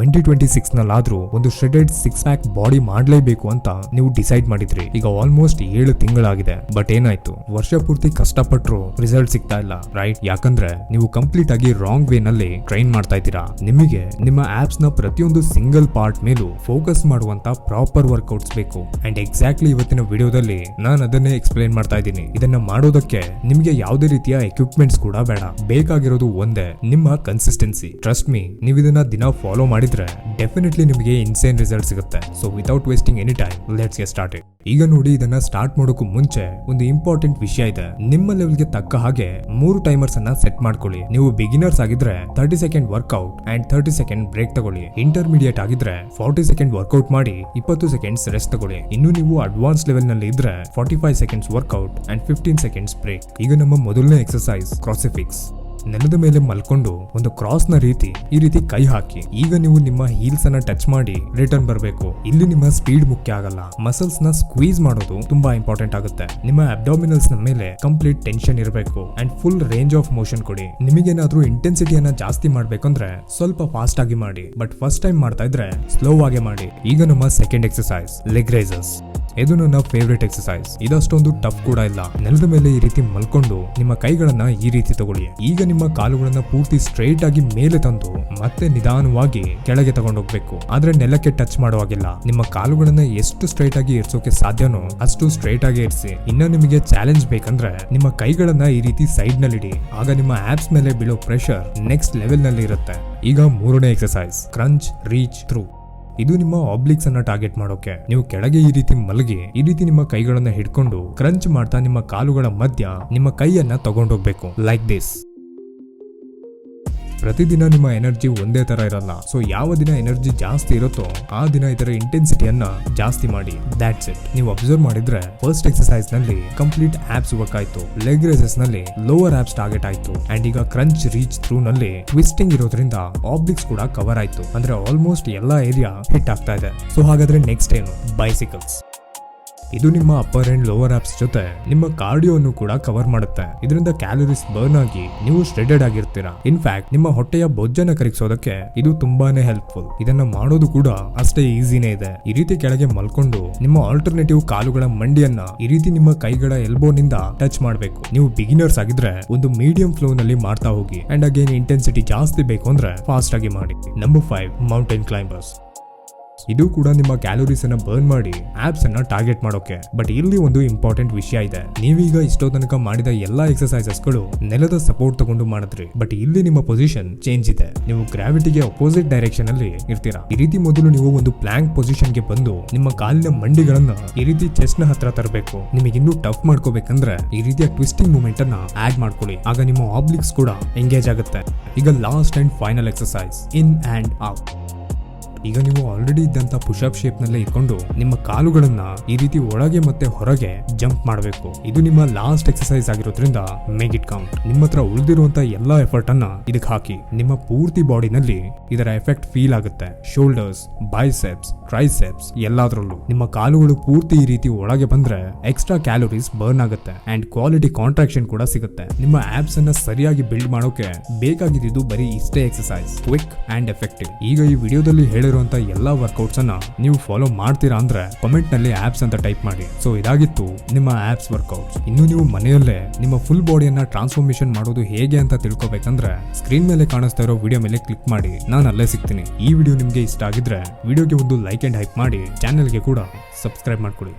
2026 ನಲ್ಲಾದ್ರೂ ಒಂದು ಶ್ರೆಡೆಡ್ 6 pack body ಮಾಡ್ಲೇಬೇಕು ಅಂತ ನೀವು ಡಿಸೈಡ್ ಮಾಡಿದ್ರಿ. ಈಗ ಆಲ್ಮೋಸ್ಟ್ 7 ತಿಂಗಳಾಗಿದೆ. ಬಟ್ ಏನಾಯ್ತು, ವರ್ಷ ಪೂರ್ತಿ ಕಷ್ಟಪಟ್ರು ರಿಸಲ್ಟ್ ಸಿಗ್ತಾ ಇಲ್ಲ, ರೈಟ್? ಯಾಕಂದ್ರೆ ನೀವು ಕಂಪ್ಲೀಟ್ ಆಗಿ ರಾಂಗ್ ವೇ ನಲ್ಲಿ ಟ್ರೈನ್ ಮಾಡ್ತಾ ಇದ್ದೀರಾ. ನಿಮಗೆ ನಿಮ್ಮ ಆಪ್ಸ್ ನ ಪ್ರತಿಯೊಂದು ಸಿಂಗಲ್ ಪಾರ್ಟ್ ಮೇಲೂ ಫೋಕಸ್ ಮಾಡುವಂತ ಪ್ರಾಪರ್ ವರ್ಕೌಟ್ಸ್ ಬೇಕು. ಅಂಡ್ ಎಕ್ಸಾಕ್ಟ್ಲಿ ಇವತ್ತಿನ ವಿಡಿಯೋದಲ್ಲಿ ನಾನು ಅದನ್ನೇ ಎಕ್ಸ್ಪ್ಲೈನ್ ಮಾಡ್ತಾ ಇದ್ದೀನಿ. ಇದನ್ನ ಮಾಡೋದಕ್ಕೆ ನಿಮಗೆ ಯಾವುದೇ ರೀತಿಯ ಎಕ್ವಿಪ್ಮೆಂಟ್ಸ್ ಕೂಡ ಬೇಡ. ಬೇಕಾಗಿರೋದು ಒಂದೇ, ನಿಮ್ಮ ಕನ್ಸಿಸ್ಟೆನ್ಸಿ. ಟ್ರಸ್ಟ್ ಮೀ, ನೀವು ಇದನ್ನ ದಿನ ಫಾಲೋ ಮಾಡಿದ್ರೆ ಡೆಫಿನೆಟ್ಲಿ ನಿಮಗೆ ಇನ್ಸೇನ್ ರಿಸಲ್ಟ್ ಸಿಗುತ್ತೆ. So without wasting any time, let's get started. ಈಗ ನೋಡಿ, ಇದನ್ನ ಸ್ಟಾರ್ಟ್ ಮಾಡೋಕ್ಕೂ ಮುಂಚೆ ಒಂದು ಇಂಪಾರ್ಟೆಂಟ್ ವಿಷಯ ಇದೆ. ನಿಮ್ಮ ಲೆವೆಲ್ಗೆ ತಕ್ಕ ಹಾಗೆ 3 ಟೈಮರ್ಸ್ ಅನ್ನ ಸೆಟ್ ಮಾಡ್ಕೊಳ್ಳಿ. ನೀವು ಬಿಗಿನರ್ಸ್ ಆಗಿದ್ರೆ 30 second workout and 30 second break ತಗೊಳ್ಳಿ. ಇಂಟರ್ಮೀಡಿಯೇಟ್ ಆಗಿದ್ರೆ 40 ಸೆಕೆಂಡ್ ವರ್ಕೌಟ್ ಮಾಡಿ 20 ಸೆಕೆಂಡ್ಸ್ ರೆಸ್ಟ್ ತಗೊಳ್ಳಿ. ಇನ್ನು ನೀವು ಅಡ್ವಾನ್ಸ್ ಲೆವೆಲ್ ನಲ್ಲಿ ಇದ್ರೆ 45 seconds workout and 15 seconds break. ಈಗ ನಮ್ಮ ಮೊದಲನೇ ಎಕ್ಸರ್ಸೈಸ್ ಕ್ರಾಸಿಫಿಕ್ಸ್. ನೆಲದ ಮೇಲೆ ಮಲ್ಕೊಂಡು ಒಂದು ಕ್ರಾಸ್ ನ ಈ ರೀತಿ ಕೈ ಹಾಕಿ. ಈಗ ನೀವು ನಿಮ್ಮ ಹೀಲ್ಸ್ ಅನ್ನ ಟಚ್ ಮಾಡಿ ರಿಟರ್ನ್ ಬರಬೇಕು. ಇಲ್ಲಿ ನಿಮ್ಮ ಸ್ಪೀಡ್ ಮುಖ್ಯ ಆಗಲ್ಲ, ಮಸಲ್ಸ್ ನ ಸ್ಕ್ವೀಸ್ ಮಾಡೋದು ತುಂಬಾ ಇಂಪಾರ್ಟೆಂಟ್ ಆಗುತ್ತೆ. ನಿಮ್ಮ ಅಬ್ಡಾಮಿನಲ್ಸ್ ನ ಮೇಲೆ ಕಂಪ್ಲೀಟ್ ಟೆನ್ಷನ್ ಇರಬೇಕು and full range of motion ಕೊಡಿ. ನಿಮಗೇನಾದ್ರೂ ಇಂಟೆನ್ಸಿಟಿಯನ್ನ ಜಾಸ್ತಿ ಮಾಡ್ಬೇಕಂದ್ರೆ ಸ್ವಲ್ಪ ಫಾಸ್ಟ್ ಆಗಿ ಮಾಡಿ, ಬಟ್ ಫಸ್ಟ್ ಟೈಮ್ ಮಾಡ್ತಾ ಇದ್ರೆ ಸ್ಲೋ ಆಗಿ ಮಾಡಿ. ಈಗ ನಮ್ಮ ಸೆಕೆಂಡ್ ಎಕ್ಸರ್ಸೈಸ್ ಲೆಗ್ ರೈಸರ್ಸ್. ಇದು ನನ್ನ ಫೇವ್ರೆಟ್ ಎಕ್ಸರ್ಸೈಸ್. ಇದಷ್ಟೊಂದು ಟಫ್ ಕೂಡ ಇಲ್ಲ. ನೆಲದ ಮೇಲೆ ಈ ರೀತಿ ಮಲ್ಕೊಂಡು ನಿಮ್ಮ ಕೈಗಳನ್ನ ಈ ರೀತಿ ತಗೊಳ್ಳಿ. ಈಗ ನಿಮ್ಮ ಕಾಲುಗಳನ್ನ ಪೂರ್ತಿ ಸ್ಟ್ರೈಟ್ ಆಗಿ ಮೇಲೆ ತಂದು ಮತ್ತೆ ನಿಧಾನವಾಗಿ ಕೆಳಗೆ ತಗೊಂಡೋಗ್ಬೇಕು. ಆದ್ರೆ ನೆಲಕ್ಕೆ ಟಚ್ ಮಾಡುವಾಗಿಲ್ಲ. ನಿಮ್ಮ ಕಾಲುಗಳನ್ನ ಎಷ್ಟು ಸ್ಟ್ರೈಟ್ ಆಗಿ ಇರಿಸೋಕೆ ಸಾಧ್ಯನೋ ಅಷ್ಟು ಸ್ಟ್ರೈಟ್ ಆಗಿ ಇರಿಸಿ. ಇನ್ನ ನಿಮಗೆ ಚಾಲೆಂಜ್ ಬೇಕಂದ್ರೆ ನಿಮ್ಮ ಕೈಗಳನ್ನ ಈ ರೀತಿ ಸೈಡ್ ನಲ್ಲಿ ಇಡಿ. ಆಗ ನಿಮ್ಮ ಆಪ್ಸ್ ಮೇಲೆ ಬೀಳೋ ಪ್ರೆಷರ್ ನೆಕ್ಸ್ಟ್ ಲೆವೆಲ್ ನಲ್ಲಿ ಇರುತ್ತೆ. ಈಗ ಮೂರನೇ ಎಕ್ಸರ್ಸೈಸ್ ಕ್ರಂಚ್ ರೀಚ್ ಥ್ರೂ. ಇದು ನಿಮ್ಮ ಆಬ್ಲಿಕ್ಸ್ ಅನ್ನ ಟಾರ್ಗೆಟ್ ಮಾಡೋಕೆ. ನೀವು ಕೆಳಗೆ ಈ ರೀತಿ ಮಲಗಿ ಈ ರೀತಿ ನಿಮ್ಮ ಕೈಗಳನ್ನ ಹಿಡ್ಕೊಂಡು ಕ್ರಂಚ್ ಮಾಡ್ತಾ ನಿಮ್ಮ ಕಾಲುಗಳ ಮಧ್ಯ ನಿಮ್ಮ ಕೈಯನ್ನ ತಗೊಂಡೋಗ್ಬೇಕು, ಲೈಕ್ ದಿಸ್. ಪ್ರತಿದಿನ ನಿಮ್ಮ ಎನರ್ಜಿ ಒಂದೇ ತರ ಇರಲ್ಲ. ಸೊ ಯಾವ ದಿನ ಎನರ್ಜಿ ಜಾಸ್ತಿ ಇರುತ್ತೋ ಆ ದಿನ ಇದರ ಇಂಟೆನ್ಸಿಟಿಯನ್ನ ಜಾಸ್ತಿ ಮಾಡಿ. That's it. ನೀವು ಅಬ್ಸರ್ವ್ ಮಾಡಿದ್ರೆ ಫಸ್ಟ್ ಎಕ್ಸರ್ಸೈಸ್ ನಲ್ಲಿ ಕಂಪ್ಲೀಟ್ ಆಪ್ಸ್ ವರ್ಕ್ ಆಯ್ತು, ಲೆಗ್ ರೇಸಸ್ ನಲ್ಲಿ ಲೋವರ್ ಆಪ್ಸ್ ಟಾರ್ಗೆಟ್ ಆಯ್ತು, ಅಂಡ್ ಈಗ ಕ್ರಂಚ್ ರೀಚ್ ಥ್ರೂ ನಲ್ಲಿ ಟ್ವಿಸ್ಟಿಂಗ್ ಇರೋದ್ರಿಂದ ಆಬ್ಲಿಕ್ಸ್ ಕೂಡ ಕವರ್ ಆಯ್ತು. ಅಂದ್ರೆ ಆಲ್ಮೋಸ್ಟ್ ಎಲ್ಲಾ ಏರಿಯಾ ಹಿಟ್ ಆಗ್ತಾ ಇದೆ. ಸೊ ಹಾಗಾದ್ರೆ ನೆಕ್ಸ್ಟ್ ಏನು? ಬೈಸಿಕಲ್ಸ್. ಇದು ನಿಮ್ಮ ಅಪ್ಪರ್ ಅಂಡ್ ಲೋವರ್ ಆಪ್ಸ್ ಜೊತೆ ನಿಮ್ಮ ಕಾರ್ಡಿಯೋವನ್ನು ಕೂಡ ಕವರ್ ಮಾಡುತ್ತೆ. ಇದರಿಂದ ಕ್ಯಾಲೋರೀಸ್ ಬರ್ನ್ ಆಗಿ ನೀವು ಶ್ರೆಡೆಡ್ ಆಗಿರ್ತೀರಾ. ಇನ್ಫ್ಯಾಕ್ಟ್ ನಿಮ್ಮ ಹೊಟ್ಟೆಯ ಬೊಜ್ಜನ್ನ ಕರಗಿಸೋದಕ್ಕೆ ಇದು ತುಂಬಾನೇ ಹೆಲ್ಪ್ಫುಲ್. ಇದನ್ನ ಮಾಡೋದು ಕೂಡ ಅಷ್ಟೇ ಈಸಿನೇ ಇದೆ. ಈ ರೀತಿ ಕೆಳಗೆ ಮಲ್ಕೊಂಡು ನಿಮ್ಮ ಆಲ್ಟರ್ನೇಟಿವ್ ಕಾಲುಗಳ ಮಂಡಿಯನ್ನ ಈ ರೀತಿ ನಿಮ್ಮ ಕೈಗಳ ಎಲ್ಬೋನಿಂದ ಟಚ್ ಮಾಡಬೇಕು. ನೀವು ಬಿಗಿನರ್ಸ್ ಆಗಿದ್ರೆ ಒಂದು ಮೀಡಿಯಂ ಫ್ಲೋ ನಲ್ಲಿ ಮಾಡ್ತಾ ಹೋಗಿ. ಅಂಡ್ ಅಗೇನ್ ಇಂಟೆನ್ಸಿಟಿ ಜಾಸ್ತಿ ಬೇಕು ಅಂದ್ರೆ ಫಾಸ್ಟ್ ಆಗಿ ಮಾಡಿ. Number 5 mountain climbers. ಇದು ಕೂಡ ನಿಮ್ಮ ಕ್ಯಾಲೋರೀಸ್ ಅನ್ನ ಬರ್ನ್ ಮಾಡಿ ಆಪ್ಸ್ ಅನ್ನ ಟಾರ್ಗೆಟ್ ಮಾಡೋಕೆ. ಬಟ್ ಇಲ್ಲಿ ಒಂದು ಇಂಪಾರ್ಟೆಂಟ್ ವಿಷಯ ಇದೆ. ನೀವೀಗ ಇಷ್ಟೋ ತನಕ ಮಾಡಿದ ಎಲ್ಲಾ ಎಕ್ಸರ್ಸೈಸಸ್ ಗಳು ನೆಲದ ಸಪೋರ್ಟ್ ತಗೊಂಡು ಮಾಡಿದ್ರಿ. ಬಟ್ ಇಲ್ಲಿ ನಿಮ್ಮ ಪೊಸಿಷನ್ ಚೇಂಜ್ ಇದೆ. ನೀವು ಗ್ರಾವಿಟಿಗೆ ಅಪೋಸಿಟ್ ಡೈರೆಕ್ಷನ್ ಅಲ್ಲಿ ಇರ್ತೀರಾ. ಈ ರೀತಿ ಮೊದಲು ನೀವು ಒಂದು ಪ್ಲಾಂಕ್ ಪೊಸಿಷನ್ ಗೆ ಬಂದು ನಿಮ್ಮ ಕಾಲಿನ ಮಂಡಿಗಳನ್ನ ಈ ರೀತಿ ಚೆಸ್ಟ್ ನ ಹತ್ರ ತರಬೇಕು. ನಿಮಗೆ ಇನ್ನೂ ಟಫ್ ಮಾಡ್ಕೋಬೇಕಂದ್ರೆ ಈ ರೀತಿಯ ಟ್ವಿಸ್ಟಿಂಗ್ ಮೂವ್ಮೆಂಟ್ ಅನ್ನ ಆಡ್ ಮಾಡ್ಕೊಳ್ಳಿ. ಆಗ ನಿಮ್ಮ ಆಬ್ಲಿಕ್ಸ್ ಕೂಡ ಎಂಗೇಜ್ ಆಗುತ್ತೆ. ಈಗ last and final exercise in and out. ಈಗ ನೀವು ಆಲ್ರೆಡಿ ಇದ್ದಂತ ಪುಷಪ್ ಶೇಪ್ ನಲ್ಲೇ ಇಟ್ಕೊಂಡು ನಿಮ್ಮ ಕಾಲುಗಳನ್ನ ಈ ರೀತಿ ಒಳಗೆ ಮತ್ತೆ ಹೊರಗೆ ಜಂಪ್ ಮಾಡಬೇಕು. ಇದು ನಿಮ್ಮ ಲಾಸ್ಟ್ ಎಕ್ಸರ್ಸೈಸ್ ಆಗಿರೋದ್ರಿಂದ ಮೇಕ್ ಇಟ್ ಕೌಂಟ್. ನಿಮ್ಮ ಹತ್ರ ಉಳಿದಿರುವಂತ ಎಲ್ಲಾ ಎಫರ್ಟ್ ಅನ್ನ ಇದಕ್ಕೆ ಹಾಕಿ. ನಿಮ್ಮ ಪೂರ್ತಿ ಬಾಡಿನಲ್ಲಿ ಇದರ ಎಫೆಕ್ಟ್ ಫೀಲ್ ಆಗುತ್ತೆ. ಶೋಲ್ಡರ್ಸ್, ಬೈಸೆಪ್ಸ್, ಟ್ರೈಸೆಪ್ಸ್ ಎಲ್ಲಾದ್ರಲ್ಲೂ ನಿಮ್ಮ ಕಾಲುಗಳು ಪೂರ್ತಿ ಈ ರೀತಿ ಒಳಗೆ ಬಂದ್ರೆ ಎಕ್ಸ್ಟ್ರಾ ಕ್ಯಾಲೋರೀಸ್ ಬರ್ನ್ ಆಗುತ್ತೆ ಅಂಡ್ ಕ್ವಾಲಿಟಿ ಕಾಂಟ್ರಾಕ್ಷನ್ ಕೂಡ ಸಿಗುತ್ತೆ. ನಿಮ್ಮ ಆಪ್ಸ್ ಅನ್ನ ಸರಿಯಾಗಿ ಬಿಲ್ಡ್ ಮಾಡೋಕೆ ಬೇಕಾಗಿದ್ದು ಬರೀ ಇಷ್ಟೇ ಎಕ್ಸರ್ಸೈಸ್, ಕ್ವಿಕ್ ಅಂಡ್ ಎಫೆಕ್ಟಿವ್. ಈಗ ಈ ವಿಡಿಯೋದಲ್ಲಿ ಹೇಳಿರುವಂತ ಎಲ್ಲಾ ವರ್ಕೌಟ್ಸ್ ಅನ್ನ ನೀವು ಫಾಲೋ ಮಾಡ್ತೀರಾ ಅಂದ್ರೆ ಕಮೆಂಟ್ ನಲ್ಲಿ ಆಪ್ಸ್ ಅಂತ ಟೈಪ್ ಮಾಡಿ. ಸೊ ಇದಾಗಿತ್ತು ನಿಮ್ಮ ಆಪ್ಸ್ ವರ್ಕೌಟ್ಸ್. ಇನ್ನು ನೀವು ಮನೆಯಲ್ಲೇ ನಿಮ್ಮ ಫುಲ್ ಬಾಡಿಯನ್ನ ಟ್ರಾನ್ಸ್ಫಾರ್ಮೇಶನ್ ಮಾಡೋದು ಹೇಗೆ ಅಂತ ತಿಳ್ಕೊಬೇಕಂದ್ರೆ ಸ್ಕ್ರೀನ್ ಮೇಲೆ ಕಾಣಿಸ್ತಾ ಇರೋ ವಿಡಿಯೋ ಮೇಲೆ ಕ್ಲಿಕ್ ಮಾಡಿ. ನಾನು ಅಲ್ಲೇ ಸಿಗ್ತೀನಿ. ಈ ವಿಡಿಯೋ ನಿಮ್ಗೆ ಇಷ್ಟ ಆಗಿದ್ರೆ ವಿಡಿಯೋಗೆ ಒಂದು ಲೈಕ್ ಅಂಡ್ ಹೈಪ್ ಮಾಡಿ. ಚಾನೆಲ್ಗೆ ಕೂಡ ಸಬ್ಸ್ಕ್ರೈಬ್ ಮಾಡ್ಕೊಳ್ಳಿ.